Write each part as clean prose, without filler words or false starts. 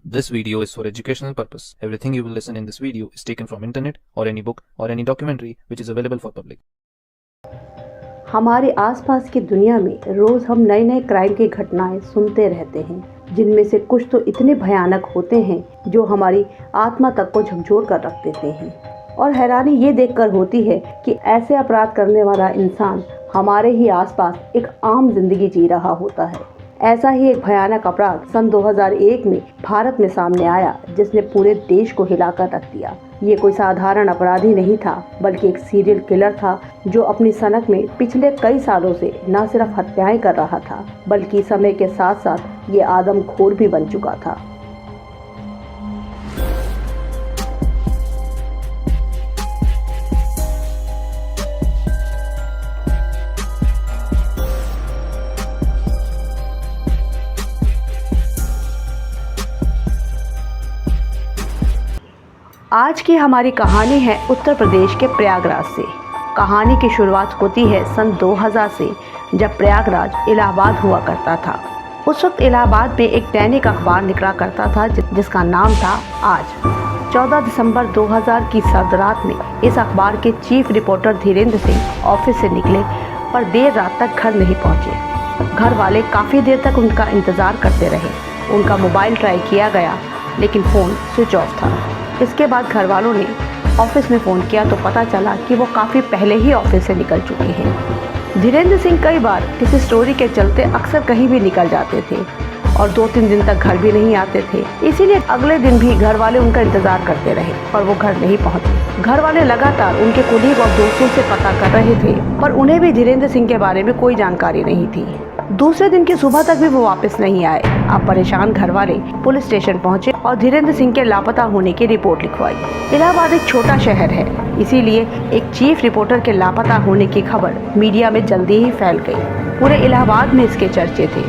This video is for educational purpose. Everything you will listen in this video is taken from internet or any book or any documentary which is available for public. हमारे आसपास की दुनिया में रोज हम नए नए crime की घटनाएं सुनते रहते हैं, जिनमें से कुछ तो इतने भयानक होते हैं जो हमारी आत्मा तक को झकझोर कर रख देते हैं। और हैरानी ये देखकर होती है कि ऐसे अपराध करने वाला इंसान हमारे ही आसपास एक आम जिंदगी जी रहा होता है। ऐसा ही एक भयानक अपराध सन 2001 में भारत में सामने आया, जिसने पूरे देश को हिलाकर रख दिया। ये कोई साधारण अपराधी नहीं था, बल्कि एक सीरियल किलर था जो अपनी सनक में पिछले कई सालों से न सिर्फ हत्याएं कर रहा था, बल्कि समय के साथ साथ ये आदमखोर भी बन चुका था। आज की हमारी कहानी है उत्तर प्रदेश के प्रयागराज से। कहानी की शुरुआत होती है सन 2000 से, जब प्रयागराज इलाहाबाद हुआ करता था। उस वक्त इलाहाबाद में एक दैनिक अखबार निकला करता था जिसका नाम था आज। 14 दिसंबर 2000 की सर्द रात में इस अखबार के chief reporter Dhirendra Singh office से निकले, पर देर रात तक घर नहीं पहुंचे। घर वाले काफ़ी देर तक उनका इंतज़ार करते रहे। उनका मोबाइल ट्राई किया गया, लेकिन फ़ोन स्विच ऑफ था। इसके बाद घर वालों ने ऑफिस में फ़ोन किया तो पता चला कि वो काफ़ी पहले ही ऑफिस से निकल चुके हैं। धीरेन्द्र सिंह कई बार किसी स्टोरी के चलते अक्सर कहीं भी निकल जाते थे और 2-3 दिन तक घर भी नहीं आते थे। इसीलिए अगले दिन भी घर वाले उनका इंतज़ार करते रहे, पर वो घर नहीं पहुंचे। घर वाले लगातार उनके कुलीग और दोस्तों से पता कर रहे थे, पर उन्हें भी धीरेन्द्र सिंह के बारे में कोई जानकारी नहीं थी। दूसरे दिन की सुबह तक भी वो वापस नहीं आए। अब परेशान घर वाले पुलिस स्टेशन पहुंचे और धीरेन्द्र सिंह के लापता होने की रिपोर्ट लिखवाई। इलाहाबाद एक छोटा शहर है, इसीलिए एक चीफ रिपोर्टर के लापता होने की खबर मीडिया में जल्दी ही फैल गई। पूरे इलाहाबाद में इसके चर्चे थे,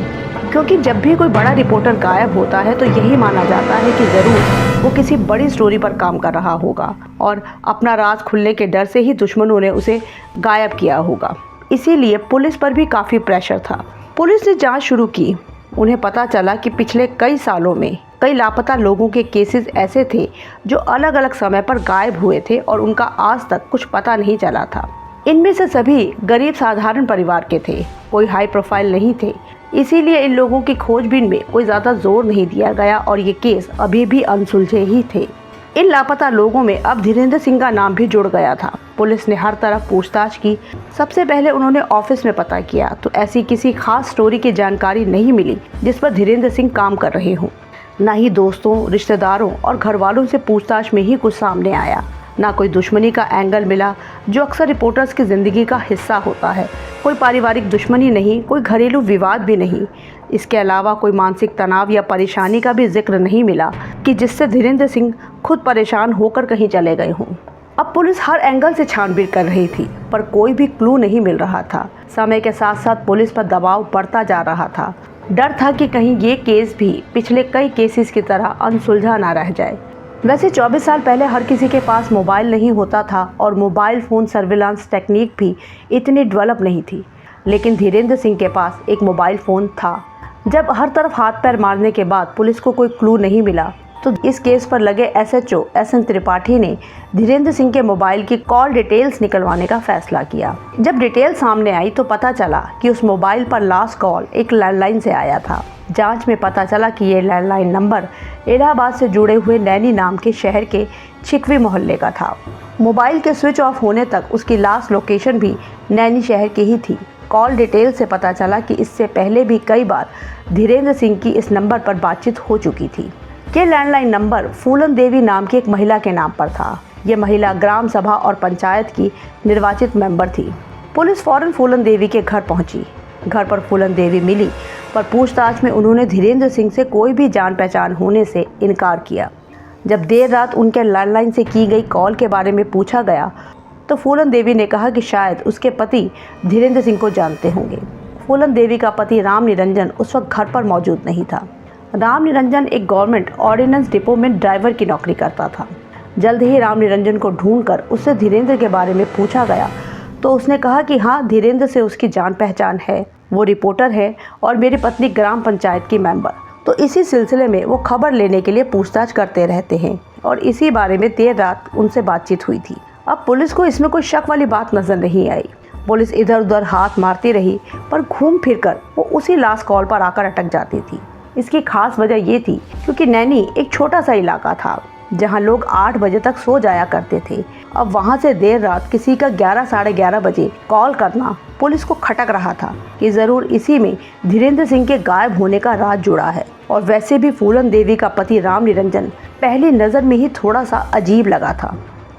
क्योंकि जब भी कोई बड़ा रिपोर्टर गायब होता है तो यही माना जाता है कि ज़रूर वो किसी बड़ी स्टोरी पर काम कर रहा होगा और अपना राज खुलने के डर से ही दुश्मनों ने उसे गायब किया होगा। इसीलिए पुलिस पर भी काफ़ी प्रेशर था। पुलिस ने जांच शुरू की। उन्हें पता चला कि पिछले कई सालों में कई लापता लोगों के केसेस ऐसे थे जो अलग अलग समय पर गायब हुए थे और उनका आज तक कुछ पता नहीं चला था। इनमें से सभी गरीब साधारण परिवार के थे, कोई हाई प्रोफाइल नहीं थे। इसीलिए इन लोगों की खोजबीन में कोई ज़्यादा जोर नहीं दिया गया और ये केस अभी भी अनसुलझे ही थे। इन लापता लोगों में अब धीरेन्द्र सिंह का नाम भी जुड़ गया था। पुलिस ने हर तरफ पूछताछ की। सबसे पहले उन्होंने ऑफिस में पता किया तो ऐसी किसी खास स्टोरी की जानकारी नहीं मिली जिस पर धीरेन्द्र सिंह काम कर रहे हों। न ही दोस्तों, रिश्तेदारों और घर वालों से पूछताछ में ही कुछ सामने आया। ना कोई दुश्मनी का एंगल मिला, जो अक्सर रिपोर्टर्स की ज़िंदगी का हिस्सा होता है। कोई पारिवारिक दुश्मनी नहीं, कोई घरेलू विवाद भी नहीं। इसके अलावा कोई मानसिक तनाव या परेशानी का भी जिक्र नहीं मिला कि जिससे धीरेन्द्र सिंह खुद परेशान होकर कहीं चले गए हों। अब पुलिस हर एंगल से छानबीन कर रही थी, पर कोई भी क्लू नहीं मिल रहा था। समय के साथ साथ पुलिस पर दबाव बढ़ता जा रहा था। डर था कि कहीं ये केस भी पिछले कई केसेस की तरह अनसुलझा ना रह जाए। वैसे 24 साल पहले हर किसी के पास मोबाइल नहीं होता था और मोबाइल फ़ोन सर्विलांस टेक्निक भी इतनी डेवलप नहीं थी, लेकिन धीरेन्द्र सिंह के पास एक मोबाइल फ़ोन था। जब हर तरफ हाथ पैर मारने के बाद पुलिस को कोई क्लू नहीं मिला तो इस केस पर लगे SHO SN त्रिपाठी ने धीरेन्द्र सिंह के मोबाइल की कॉल डिटेल्स निकलवाने का फैसला किया। जब डिटेल सामने आई तो पता चला कि उस मोबाइल पर लास्ट कॉल एक लैंडलाइन से आया था। जांच में पता चला कि ये लैंडलाइन नंबर इलाहाबाद से जुड़े हुए नैनी नाम के शहर के छिकवी मोहल्ले का था। मोबाइल के स्विच ऑफ होने तक उसकी लास्ट लोकेशन भी नैनी शहर की ही थी। कॉल डिटेल से पता चला कि इससे पहले भी कई बार धीरेन्द्र सिंह की इस नंबर पर बातचीत हो चुकी थी। ये लैंडलाइन नंबर फूलन देवी नाम की एक महिला के नाम पर था। ये महिला ग्राम सभा और पंचायत की निर्वाचित मेंबर थी। पुलिस फौरन फूलन देवी के घर पहुंची। घर पर फूलन देवी मिली, पर पूछताछ में उन्होंने धीरेन्द्र सिंह से कोई भी जान पहचान होने से इनकार किया। जब देर रात उनके लैंडलाइन से की गई कॉल के बारे में पूछा गया तो फूलन देवी ने कहा कि शायद उसके पति धीरेन्द्र सिंह को जानते होंगे। फूलन देवी का पति राम निरंजन उस वक्त घर पर मौजूद नहीं था। राम निरंजन एक गवर्नमेंट ऑर्डिनेंस डिपो में ड्राइवर की नौकरी करता था। जल्द ही राम निरंजन को ढूंढकर उससे धीरेन्द्र के बारे में पूछा गया तो उसने कहा कि हाँ, धीरेन्द्र से उसकी जान पहचान है, वो रिपोर्टर है और मेरी पत्नी ग्राम पंचायत की मेंबर। तो इसी सिलसिले में वो खबर लेने के लिए पूछताछ करते रहते हैं और इसी बारे में देर रात उनसे बातचीत हुई थी। अब पुलिस को इसमें कोई शक वाली बात नजर नहीं आई। पुलिस इधर उधर हाथ मारती रही, पर घूम फिर कर वो उसी लास्ट कॉल पर आकर अटक जाती थी। इसकी खास वजह ये थी क्योंकि नैनी एक छोटा सा इलाका था जहां लोग 8 बजे तक सो जाया करते थे। अब वहां से देर रात किसी का 11 साढ़े 11 बजे कॉल करना पुलिस को खटक रहा था कि ज़रूर इसी में धीरेन्द्र सिंह के गायब होने का राज जुड़ा है। और वैसे भी फूलन देवी का पति राम निरंजन पहली नज़र में ही थोड़ा सा अजीब लगा था।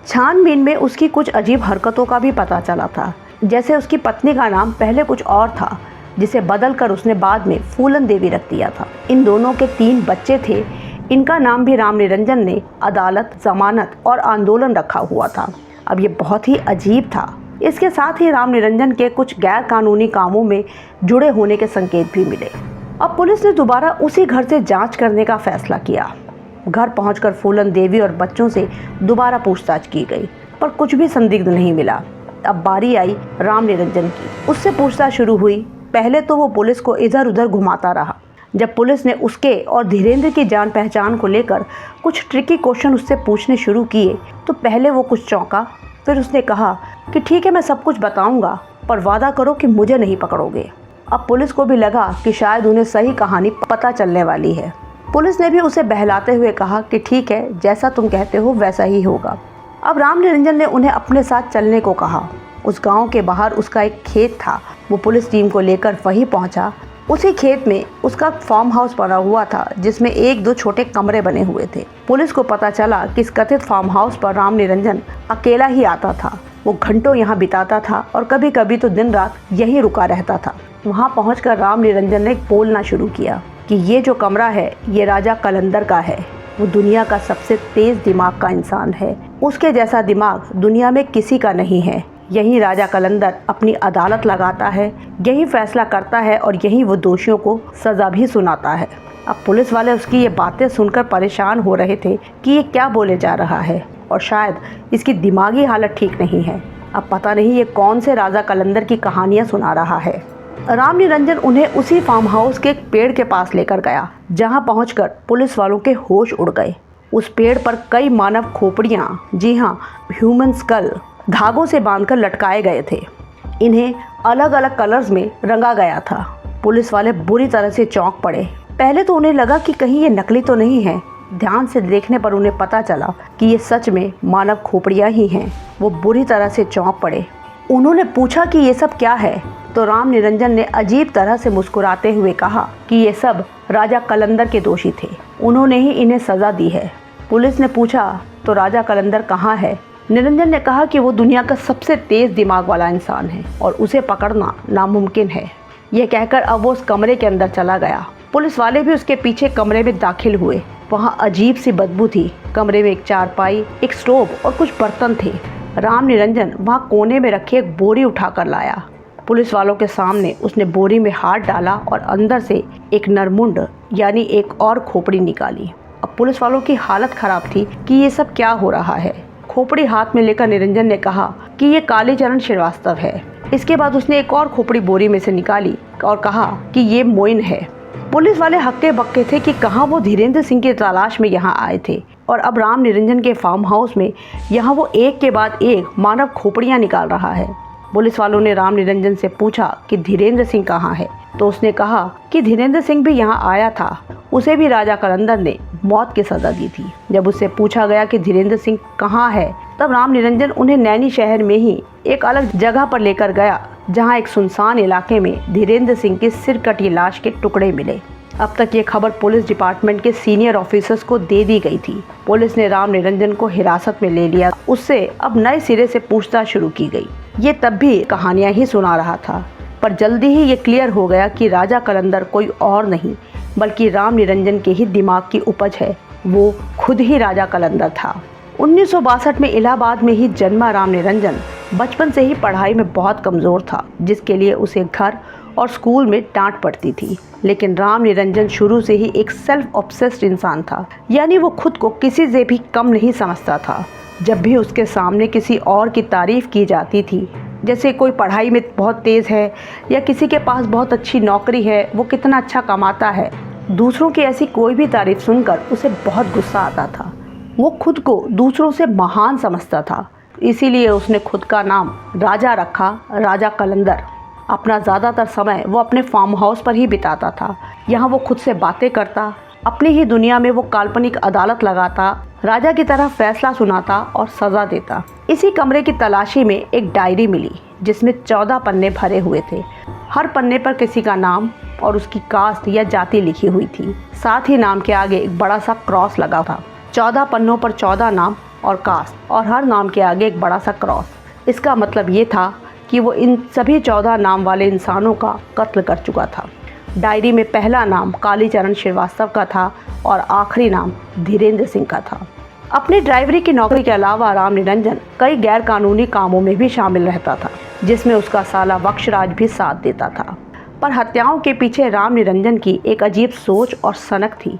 छानबीन में उसकी कुछ अजीब हरकतों का भी पता चला था। जैसे उसकी पत्नी का नाम पहले कुछ और था, जिसे बदल कर उसने बाद में फूलन देवी रख दिया था। इन दोनों के 3 बच्चे थे। इनका नाम भी राम निरंजन ने अदालत, जमानत और आंदोलन रखा हुआ था। अब ये बहुत ही अजीब था। इसके साथ ही राम निरंजन के कुछ गैर कानूनी कामों में जुड़े होने के संकेत भी मिले। अब पुलिस ने दोबारा उसी घर से जांच करने का फैसला किया। घर पहुंचकर फूलन देवी और बच्चों से दोबारा पूछताछ की गई, पर कुछ भी संदिग्ध नहीं मिला। अब बारी आई राम निरंजन की। उससे पूछताछ शुरू हुई। पहले तो वो पुलिस को इधर उधर घुमाता रहा। जब पुलिस ने उसके और धीरेन्द्र की जान पहचान को लेकर कुछ ट्रिकी क्वेश्चन उससे पूछने शुरू किए तो पहले वो कुछ चौंका। फिर उसने कहा कि ठीक है, मैं सब कुछ बताऊंगा, पर वादा करो कि मुझे नहीं पकड़ोगे। अब पुलिस को भी लगा कि शायद उन्हें सही कहानी पता चलने वाली है। पुलिस ने भी उसे बहलाते हुए कहा कि ठीक है, जैसा तुम कहते हो वैसा ही होगा। अब राम निरंजन ने उन्हें अपने साथ चलने को कहा। उस गांव के बाहर उसका एक खेत था। वो पुलिस टीम को लेकर वहीं पहुंचा। उसी खेत में उसका फार्म हाउस बना हुआ था, जिसमें 1-2 छोटे कमरे बने हुए थे। पुलिस को पता चला कि इस कथित फार्म हाउस पर राम निरंजन अकेला ही आता था। वो घंटों यहाँ बिताता था और कभी कभी तो दिन रात यहीं रुका रहता था। वहाँ पहुंचकर राम निरंजन ने बोलना शुरू किया कि ये जो कमरा है ये राजा कलंदर का है। वो दुनिया का सबसे तेज दिमाग का इंसान है। उसके जैसा दिमाग दुनिया में किसी का नहीं है। यही राजा कलंदर अपनी अदालत लगाता है, यही फैसला करता है और यही वो दोषियों को सज़ा भी सुनाता है। अब पुलिस वाले उसकी ये बातें सुनकर परेशान हो रहे थे कि ये क्या बोले जा रहा है और शायद इसकी दिमागी हालत ठीक नहीं है। अब पता नहीं ये कौन से राजा कलंदर की कहानियाँ सुना रहा है। राम निरंजन उन्हें उसी फार्म हाउस के एक पेड़ के पास लेकर गया, जहाँ पहुँचकर पुलिस वालों के होश उड़ गए। उस पेड़ पर कई मानव खोपड़ियाँ, जी हाँ, ह्यूमन स्कल, धागों से बांधकर लटकाए गए थे। इन्हें अलग अलग कलर्स में रंगा गया था। पुलिस वाले बुरी तरह से चौंक पड़े। पहले तो उन्हें लगा कि कहीं ये नकली तो नहीं है। ध्यान से देखने पर उन्हें पता चला कि ये सच में मानव खोपड़ियाँ ही हैं। वो बुरी तरह से चौंक पड़े। उन्होंने पूछा कि ये सब क्या है, तो राम निरंजन ने अजीब तरह से मुस्कुराते हुए कहा कि ये सब राजा कलंदर के दोषी थे, उन्होंने ही इन्हें सज़ा दी है। पुलिस ने पूछा तो राजा कलंदर कहाँ है? निरंजन ने कहा कि वो दुनिया का सबसे तेज दिमाग वाला इंसान है और उसे पकड़ना नामुमकिन है। यह कहकर अब वो उस कमरे के अंदर चला गया। पुलिस वाले भी उसके पीछे कमरे में दाखिल हुए। वहाँ अजीब सी बदबू थी। कमरे में एक चारपाई, एक स्टोव और कुछ बर्तन थे। राम निरंजन वहाँ कोने में रखी एक बोरी उठाकर लाया। पुलिस वालों के सामने उसने बोरी में हाथ डाला और अंदर से एक नरमुंड यानी एक और खोपड़ी निकाली। अब पुलिस वालों की हालत खराब थी कि ये सब क्या हो रहा है। खोपड़ी हाथ में लेकर निरंजन ने कहा कि ये कालीचरण श्रीवास्तव है। इसके बाद उसने एक और खोपड़ी बोरी में से निकाली और कहा कि ये मोइन है। पुलिस वाले हक्के बक्के थे कि कहाँ वो धीरेन्द्र सिंह की तलाश में यहाँ आए थे और अब राम निरंजन के फार्म हाउस में यहाँ वो एक के बाद एक मानव खोपड़ियाँ निकाल रहा है। पुलिस वालों ने राम निरंजन से पूछा कि धीरेन्द्र सिंह कहाँ है, तो उसने कहा कि धीरेन्द्र सिंह भी यहाँ आया था, उसे भी राजा कलंदर ने मौत की सज़ा दी थी। जब उससे पूछा गया कि धीरेन्द्र सिंह कहाँ है, तब राम निरंजन उन्हें नैनी शहर में ही एक अलग जगह पर लेकर गया, जहाँ एक सुनसान इलाके में धीरेन्द्र सिंह की सिर कटी लाश के टुकड़े मिले। अब तक ये खबर पुलिस डिपार्टमेंट के सीनियर ऑफिसर्स को दे दी गई थी। पुलिस ने राम निरंजन को हिरासत में ले लिया। उससे अब नए सिरे से पूछताछ शुरू की गई। ये तब भी कहानियां ही सुना रहा था, पर जल्दी ही ये क्लियर हो गया कि राजा कलंदर कोई और नहीं बल्कि राम निरंजन के ही दिमाग की उपज है। वो खुद ही राजा कलंदर था। 1962 में इलाहाबाद में ही जन्मा राम निरंजन बचपन से ही पढ़ाई में बहुत कमज़ोर था, जिसके लिए उसे घर और स्कूल में डांट पड़ती थी। लेकिन राम निरंजन शुरू से ही एक सेल्फ ऑब्सेस्ड इंसान था, यानी वो खुद को किसी से भी कम नहीं समझता था। जब भी उसके सामने किसी और की तारीफ़ की जाती थी, जैसे कोई पढ़ाई में बहुत तेज़ है या किसी के पास बहुत अच्छी नौकरी है, वो कितना अच्छा कमाता है, दूसरों की ऐसी कोई भी तारीफ सुनकर उसे बहुत गुस्सा आता था। वो खुद को दूसरों से महान समझता था, इसीलिए उसने खुद का नाम राजा रखा, राजा कलंदर। अपना ज़्यादातर समय वो अपने फार्म हाउस पर ही बिताता था। यहाँ वो खुद से बातें करता, अपनी ही दुनिया में वो काल्पनिक अदालत लगाता, राजा की तरह फैसला सुनाता और सज़ा देता। इसी कमरे की तलाशी में एक डायरी मिली जिसमें 14 पन्ने भरे हुए थे। हर पन्ने पर किसी का नाम और उसकी कास्ट या जाति लिखी हुई थी। साथ ही नाम के आगे एक बड़ा सा क्रॉस लगा था। 14 पन्नों पर 14 नाम और कास्ट, और हर नाम के आगे एक बड़ा सा क्रॉस। इसका मतलब ये था कि वो इन सभी 14 नाम वाले इंसानों का कत्ल कर चुका था। डायरी में पहला नाम कालीचरण श्रीवास्तव का था और आखिरी नाम धीरेन्द्र सिंह का था। अपनी ड्राइवरी की नौकरी के अलावा राम निरंजन कई गैर कानूनी कामों में भी शामिल रहता था, जिसमें उसका साला वक्षराज भी साथ देता था। पर हत्याओं के पीछे राम निरंजन की एक अजीब सोच और सनक थी।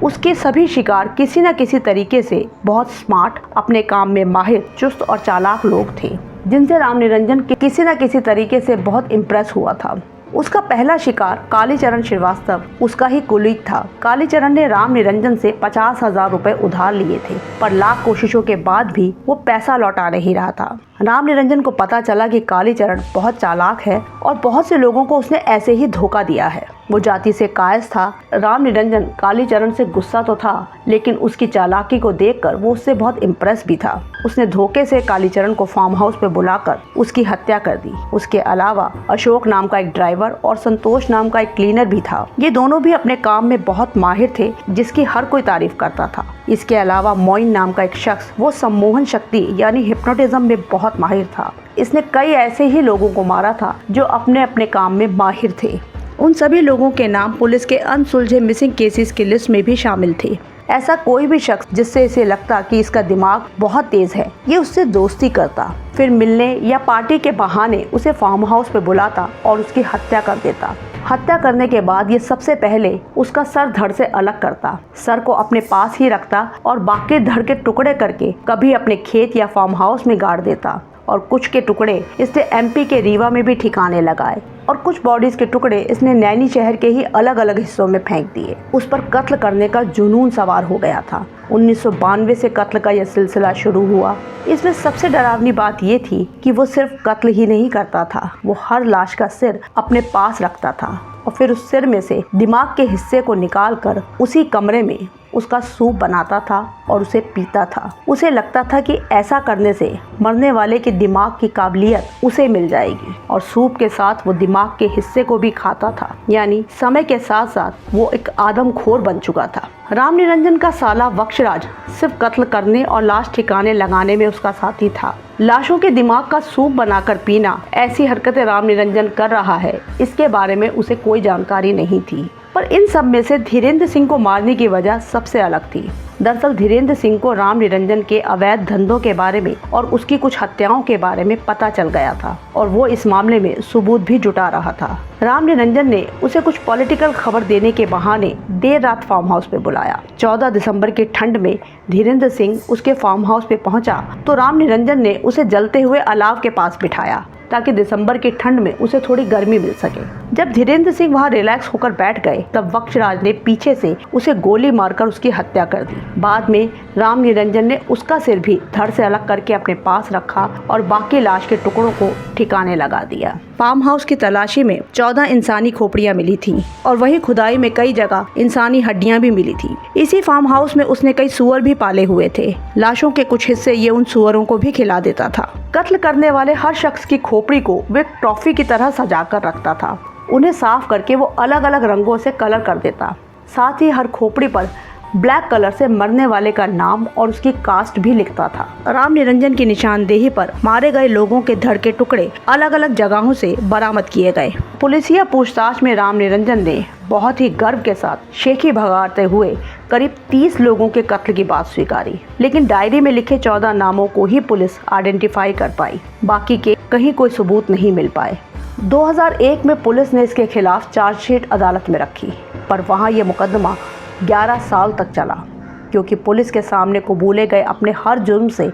उसके सभी शिकार किसी न किसी तरीके से बहुत स्मार्ट, अपने काम में माहिर, चुस्त और चालाक लोग थे, जिनसे राम निरंजन किसी न किसी तरीके से बहुत इम्प्रेस हुआ था। उसका पहला शिकार कालीचरण श्रीवास्तव उसका ही कुलीग था। कालीचरण ने राम निरंजन से 50,000 रुपए उधार लिए थे, पर लाख कोशिशों के बाद भी वो पैसा लौटा नहीं रहा था। राम निरंजन को पता चला कि कालीचरण बहुत चालाक है और बहुत से लोगों को उसने ऐसे ही धोखा दिया है। वो जाति से कायस था। राम निरंजन कालीचरण से गुस्सा तो था, लेकिन उसकी चालाकी को देखकर वो उससे बहुत इम्प्रेस भी था। उसने धोखे से कालीचरण को फार्म हाउस पे बुलाकर उसकी हत्या कर दी। उसके अलावा अशोक नाम का एक ड्राइवर और संतोष नाम का एक क्लीनर भी था। ये दोनों भी अपने काम में बहुत माहिर थे, जिसकी हर कोई तारीफ करता था। इसके अलावा मोइन नाम का एक शख्स, वो सम्मोहन शक्ति यानी हिप्नोटिज्म में बहुत माहिर था। इसने कई ऐसे ही लोगों को मारा था जो अपने अपने काम में माहिर थे। उन सभी लोगों के नाम पुलिस के अनसुलझे मिसिंग केसेस की लिस्ट में भी शामिल थे। ऐसा कोई भी शख्स जिससे इसे लगता कि इसका दिमाग बहुत तेज है, ये उससे दोस्ती करता, फिर मिलने या पार्टी के बहाने उसे फार्म हाउस पे बुलाता और उसकी हत्या कर देता। हत्या करने के बाद ये सबसे पहले उसका सर धड़ से अलग करता, सर को अपने पास ही रखता और बाकी धड़ के टुकड़े करके कभी अपने खेत या फार्म हाउस में गाड़ देता, और कुछ के टुकड़े इसने एमपी के रीवा में भी ठिकाने लगाए, और कुछ बॉडीज के टुकड़े इसने नैनी शहर के ही अलग अलग हिस्सों में फेंक दिए। उस पर कत्ल करने का जुनून सवार हो गया था। 1992 से कत्ल का यह सिलसिला शुरू हुआ। इसमें सबसे डरावनी बात यह थी कि वो सिर्फ कत्ल ही नहीं करता था, वो हर लाश का सिर अपने पास रखता था और फिर उस सिर में से दिमाग के हिस्से को निकालकर उसी कमरे में उसका सूप बनाता था और उसे पीता था। उसे लगता था कि ऐसा करने से मरने वाले के दिमाग की काबिलियत उसे मिल जाएगी, और सूप के साथ वो दिमाग के हिस्से को भी खाता था। यानी समय के साथ साथ वो एक आदमखोर बन चुका था। राम निरंजन का साला वक्षराज सिर्फ कत्ल करने और लाश ठिकाने लगाने में उसका साथी था। लाशों के दिमाग का सूप बनाकर पीना, ऐसी हरकतें राम निरंजन कर रहा है, इसके बारे में उसे कोई जानकारी नहीं थी। पर इन सब में से धीरेन्द्र सिंह को मारने की वजह सबसे अलग थी। दरअसल धीरेन्द्र सिंह को राम निरंजन के अवैध धंधों के बारे में और उसकी कुछ हत्याओं के बारे में पता चल गया था, और वो इस मामले में सबूत भी जुटा रहा था। राम निरंजन ने उसे कुछ पॉलिटिकल खबर देने के बहाने देर रात फार्म हाउस पे बुलाया। 14 दिसंबर की ठंड में धीरेन्द्र सिंह उसके फार्म हाउस पे पहुंचा तो राम निरंजन ने उसे जलते हुए अलाव के पास बिठाया, ताकि दिसंबर की ठंड में उसे थोड़ी गर्मी मिल सके। जब धीरेन्द्र सिंह वहां रिलैक्स होकर बैठ गए, तब वक्षराज ने पीछे से उसे गोली मारकर उसकी हत्या कर दी। बाद में राम निरंजन ने उसका सिर भी धड़ से अलग करके अपने पास रखा और बाकी लाश के टुकड़ों को ठिकाने लगा दिया। फार्म हाउस की तलाशी में 14 इंसानी खोपड़ियां मिली थी, और वहीं खुदाई में कई जगह इंसानी हड्डियां भी मिली थी। इसी फार्म हाउस में उसने कई सुअर भी पाले हुए थे। लाशों के कुछ हिस्से ये उन सुअरों को भी खिला देता था। कत्ल करने वाले हर शख्स की खोपड़ी को वो एक ट्रॉफी की तरह सजा कर रखता था। उन्हें साफ करके वो अलग अलग रंगों से कलर कर देता। साथ ही हर खोपड़ी पर ब्लैक कलर से मरने वाले का नाम और उसकी कास्ट भी लिखता था। राम निरंजन की निशानदेही पर मारे गए लोगों के धड़ के टुकड़े अलग अलग जगहों से बरामद किए गए। पुलिसिया पूछताछ में राम निरंजन ने बहुत ही गर्व के साथ शेखी भगाते हुए करीब 30 लोगों के कत्ल की बात स्वीकारी, लेकिन डायरी में लिखे 14 नामों को ही पुलिस आइडेंटिफाई कर पाई। बाकी के कहीं कोई सबूत नहीं मिल पाए। 2001 में पुलिस ने इसके खिलाफ चार्जशीट अदालत में रखी, पर वहाँ ये मुकदमा 11 साल तक चला, क्योंकि पुलिस के सामने कबूले गए अपने हर जुर्म से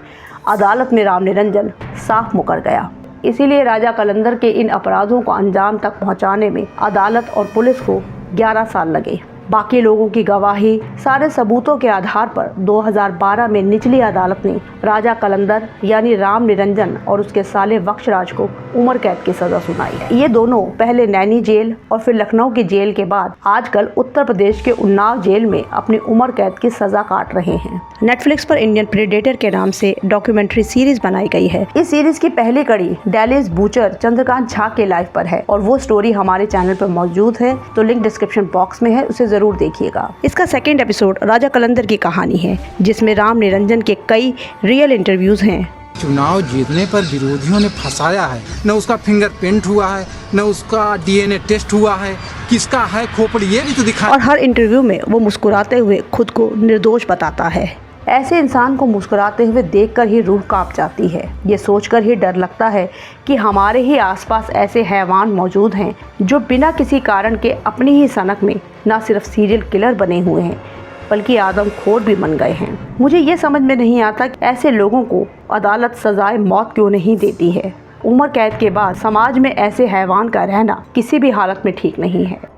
अदालत में राम निरंजन साफ मुकर गया। इसीलिए राजा कलंदर के इन अपराधों को अंजाम तक पहुंचाने में अदालत और पुलिस को 11 साल लगे। बाकी लोगों की गवाही, सारे सबूतों के आधार पर 2012 में निचली अदालत ने राजा कलंदर यानी राम निरंजन और उसके साले बख्शराज को उम्र कैद की सजा सुनाई। ये दोनों पहले नैनी जेल और फिर लखनऊ की जेल के बाद आजकल उत्तर प्रदेश के उन्नाव जेल में अपनी उम्र कैद की सजा काट रहे हैं। नेटफ्लिक्स पर इंडियन प्रेडेटर के नाम से डॉक्यूमेंट्री सीरीज बनाई गई है। इस सीरीज की पहली कड़ी डेलिस बूचर चंद्रकांत झा के लाइफ पर है और वो स्टोरी हमारे चैनल पर मौजूद है, तो लिंक डिस्क्रिप्शन बॉक्स में है, उसे जरूर देखिएगा। इसका सेकंड एपिसोड राजा कलंदर की कहानी है, जिसमें राम निरंजन के कई रियल इंटरव्यूज हैं। चुनाव जीतने पर विरोधियों ने फंसाया है, न उसका फिंगरप्रिंट हुआ है, न उसका डीएनए टेस्ट हुआ है, किसका है खोपड़ी ये भी तो दिखा। और हर इंटरव्यू में वो मुस्कुराते हुए खुद को निर्दोष बताता है। ऐसे इंसान को मुस्कुराते हुए देखकर ही रूह कांप जाती है। ये सोचकर ही डर लगता है कि हमारे ही आसपास ऐसे हैवान मौजूद हैं जो बिना किसी कारण के अपनी ही सनक में न सिर्फ सीरियल किलर बने हुए हैं बल्कि आदमखोर भी बन गए हैं। मुझे ये समझ में नहीं आता कि ऐसे लोगों को अदालत सजाए मौत क्यों नहीं देती है। उम्र कैद के बाद समाज में ऐसे हैवान का रहना किसी भी हालत में ठीक नहीं है।